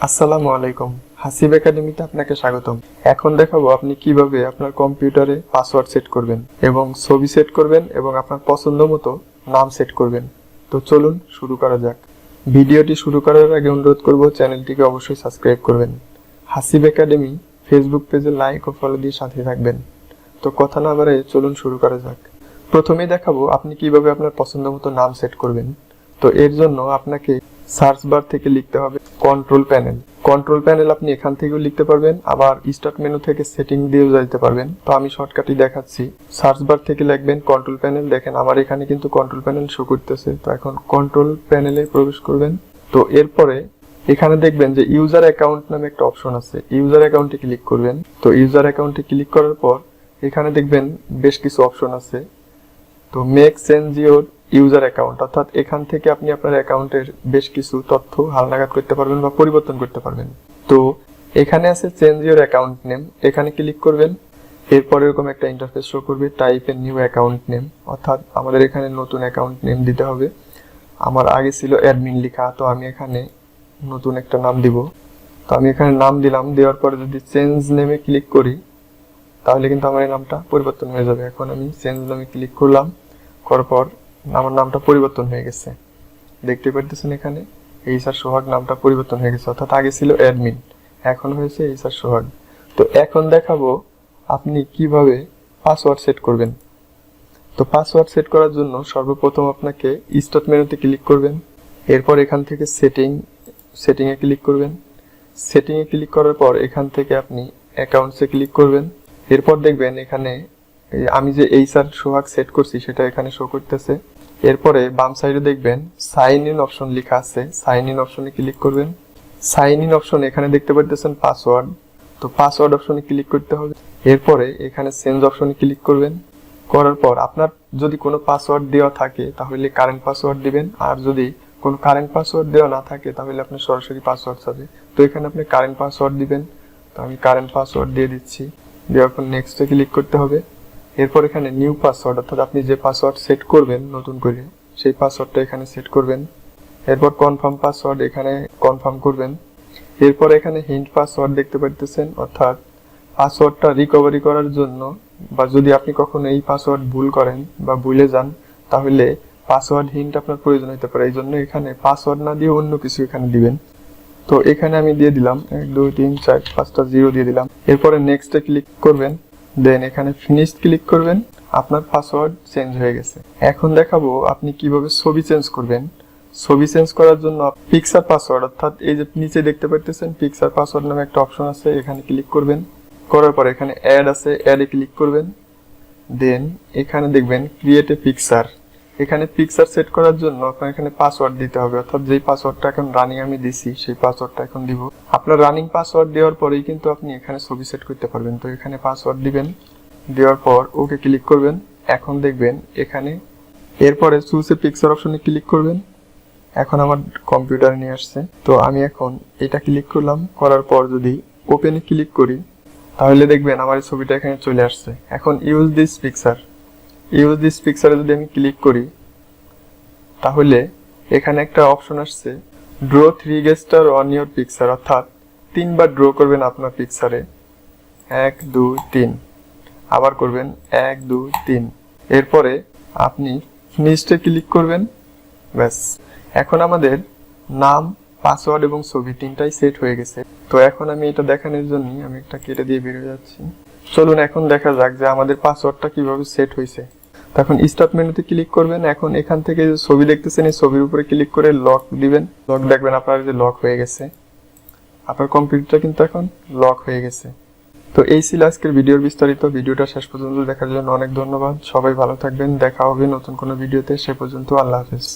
আসসালামু আলাইকুম। হাসিব একাডেমিতে আপনাকে স্বাগতম। এখন দেখাবো আপনি কিভাবে আপনার কম্পিউটারে পাসওয়ার্ড সেট করবেন এবং ছবি সেট করবেন এবং আপনার পছন্দ মতো নাম সেট করবেন। তো চলুন শুরু করা যাক। ভিডিওটি শুরু করার আগে অনুরোধ করব চ্যানেলটিকে অবশ্যই সাবস্ক্রাইব করবেন। হাসিব একাডেমি ফেসবুক পেজে লাইক ও ফলো দিয়ে সাথে থাকবেন। তো কথা না বাড়িয়ে চলুন শুরু করা যাক। প্রথমেই দেখাবো আপনি কিভাবে আপনার পছন্দ মতো নাম সেট করবেন। তো এর জন্য আপনাকে সার্চ বার থেকে লিখতে হবে কন্ট্রোল প্যানেল। কন্ট্রোল প্যানেল আপনি এখান থেকেও লিখতে পারবেন, আবার স্টার্ট মেনু থেকে সেটিং দিয়েও যেতে পারবেন। তো আমি শর্টকাটই দেখাচ্ছি। সার্চ বার থেকে লিখবেন কন্ট্রোল প্যানেল। দেখেন আমার এখানে কিন্তু কন্ট্রোল প্যানেল শো করতেছে। তো এখন কন্ট্রোল প্যানেলে প্রবেশ করবেন। তো এরপরে এখানে দেখবেন যে ইউজার অ্যাকাউন্ট নামে একটা অপশন আছে। ইউজার অ্যাকাউন্টে ক্লিক করবেন। তো ইউজার অ্যাকাউন্টে ক্লিক করার পর এখানে দেখবেন বেশ কিছু অপশন আছে। তো make change your user account, অর্থাৎ এখান থেকে আপনি আপনার অ্যাকাউন্টের বেশ কিছু তথ্য হালনাগাদ করতে পারবেন বা পরিবর্তন করতে পারবেন। তো এখানে আছে চেঞ্জ ইউর অ্যাকাউন্ট নেম, এখানে ক্লিক করবেন। এরপর এরকম একটা ইন্টারফেস শো করবে type a new account name, অর্থাৎ আমাদের এখানে নতুন অ্যাকাউন্ট নেম দিতে হবে। আমার আগে ছিল অ্যাডমিন লেখা, তো আমি এখানে নতুন একটা নাম দিব। তো আমি এখানে নাম দিলাম। দেওয়ার পরে যদি চেঞ্জ নেমে ক্লিক করি তাহলে কিন্তু আমার এই নামটা পরিবর্তন হয়ে যাবে। এখন আমি চেঞ্জ নামে ক্লিক করলাম, করার পর আমার নামটা পরিবর্তন হয়ে গেছে। দেখতে পারতেছেন এখানে এইচআর সোহাগ নামটা পরিবর্তন হয়ে গেছে, অর্থাৎ আগে ছিল অ্যাডমিন, এখন হয়েছে এইচআর সোহাগ। তো এখন দেখাবো আপনি কিভাবে পাসওয়ার্ড সেট করবেন। তো পাসওয়ার্ড সেট করার জন্য সর্বপ্রথম আপনাকে স্টার্ট মেনুতে ক্লিক করবেন। এরপর এখান থেকে সেটিংয়ে ক্লিক করবেন। সেটিংয়ে ক্লিক করার পর এখান থেকে আপনি অ্যাকাউন্টসে ক্লিক করবেন। এরপর দেখবেন এখানে আমি যে এইচআর সোহাগ সেট করছি সেটা এখানে শো করতেছে। এরপরে বাম সাইডে দেখবেন সাইন ইন অপশন লেখা আছে। সাইন ইন অপশনে ক্লিক করবেন। সাইন ইন অপশনে এখানে দেখতে পারতেছেন পাসওয়ার্ড। তো পাসওয়ার্ড অপশনে ক্লিক করতে হবে। এরপরে এখানে চেঞ্জ অপশনে ক্লিক করবেন। করার পর আপনার যদি কোনো পাসওয়ার্ড দেওয়া থাকে তাহলে কারেন্ট পাসওয়ার্ড দিবেন, আর যদি কোনো কারেন্ট পাসওয়ার্ড দেওয়া না থাকে তাহলে আপনি সরাসরি পাসওয়ার্ড চাবে। তো এখানে আপনি কারেন্ট পাসওয়ার্ড দিবেন। তো আমি কারেন্ট পাসওয়ার্ড দিয়ে দিচ্ছি। দেওয়ার পর নেক্সটে ক্লিক করতে হবে। এরপর এখানে নিউ পাসওয়ার্ড, অর্থাৎ আপনি যে পাসওয়ার্ড সেট করবেন নতুন করে সেই পাসওয়ার্ডটা এখানে সেট করবেন। এরপর কনফার্ম পাসওয়ার্ড এখানে কনফার্ম করবেন। এরপর এখানে হিন্ট পাসওয়ার্ড দেখতে পারতেছেন, অর্থাৎ পাসওয়ার্ডটা রিকভারি করার জন্য বা যদি আপনি কখনো এই পাসওয়ার্ড ভুল করেন বা ভুলে যান তাহলে পাসওয়ার্ড হিন্ট আপনার প্রয়োজন হতে পারে। এই জন্য এখানে পাসওয়ার্ড না দিয়ে অন্য কিছু এখানে দিবেন। তো এখানে আমি দিয়ে দিলাম 1 2 3 4 5টা 0 দিয়ে দিলাম। এরপরে নেক্সটে ক্লিক করবেন, দেন এখানে ফিনিশ ক্লিক করবেন। আপনার পাসওয়ার্ড চেঞ্জ হয়ে গেছে। এখন দেখাবো আপনি কিভাবে ছবি চেঞ্জ করবেন। ছবি চেঞ্জ করার জন্য পিকচার পাসওয়ার্ড, অর্থাৎ এই যে নিচে দেখতে পাচ্ছেন পিকচার পাসওয়ার্ড নামে একটা অপশন আছে, এখানে ক্লিক করবেন। করার পর এখানে অ্যাড আছে, অ্যাডে ক্লিক করবেন। দেন এখানে দেখবেন ক্রিয়েট এ পিকচার। এখানে পিকচার সেট করার জন্য আপনার এখানে পাসওয়ার্ড দিতে হবে, অর্থাৎ যেই পাসওয়ার্ডটা এখন রানিং আমি দিছি সেই পাসওয়ার্ডটা এখন দিব। আপনার রানিং পাসওয়ার্ড দেওয়ার পরেই কিন্তু আপনি এখানে ছবি সেট করতে পারবেন। তো এখানে পাসওয়ার্ড দিবেন, দেওয়ার পর ওকে ক্লিক করবেন। এখন দেখবেন এখানে এরপরে চুজ এ পিকচার অপশনে ক্লিক করবেন। এখন আমার কম্পিউটারে নিয়ে আসছে। তো আমি এখন এটা ক্লিক করলাম। করার পর যদি ওপেনে ক্লিক করি তাহলে দেখবেন আমার এই ছবিটা এখানে চলে আসছে। এখন ইউজ দিস পিকচারে যদি আমি ক্লিক করি তাহলে এখানে একটা অপশন আসছে ড্র 3 গেস্টার অন ইউর পিকচার, অর্থাৎ 3বার ড্র করবেন আপনার পিকচারে। 1 2 3 আবার করবেন 1 2 3। এরপরে আপনি ফিনিশে ক্লিক করবেন। ব্যাস, এখন আমাদের নাম, পাসওয়ার্ড এবং ছবি তিনটাই সেট হয়ে গেছে। তো এখন আমি এটা দেখানোর জন্য আমি একটা কেটে দিয়ে বের হয়ে যাচ্ছি। চলুন এখন দেখা যাক যে আমাদের পাসওয়ার্ডটা কিভাবে সেট হয়েছে। তখন স্টার্ট মেনুতে ক্লিক করবেন। এখন এখান থেকে যে ছবি দেখতেছেন এই ছবির উপরে ক্লিক করে লক দিবেন। লক দেখবেন আপনার যে লক হয়ে গেছে। আপনার কম্পিউটারটা কিন্তু এখন লক হয়ে গেছে। তো এই ছিল আজকের ভিডিওর বিস্তারিত। ভিডিওটা শেষ পর্যন্ত দেখার জন্য অনেক ধন্যবাদ। সবাই ভালো থাকবেন। দেখা হবে নতুন কোনো ভিডিওতে। সে পর্যন্ত আল্লাহ হাফেজ।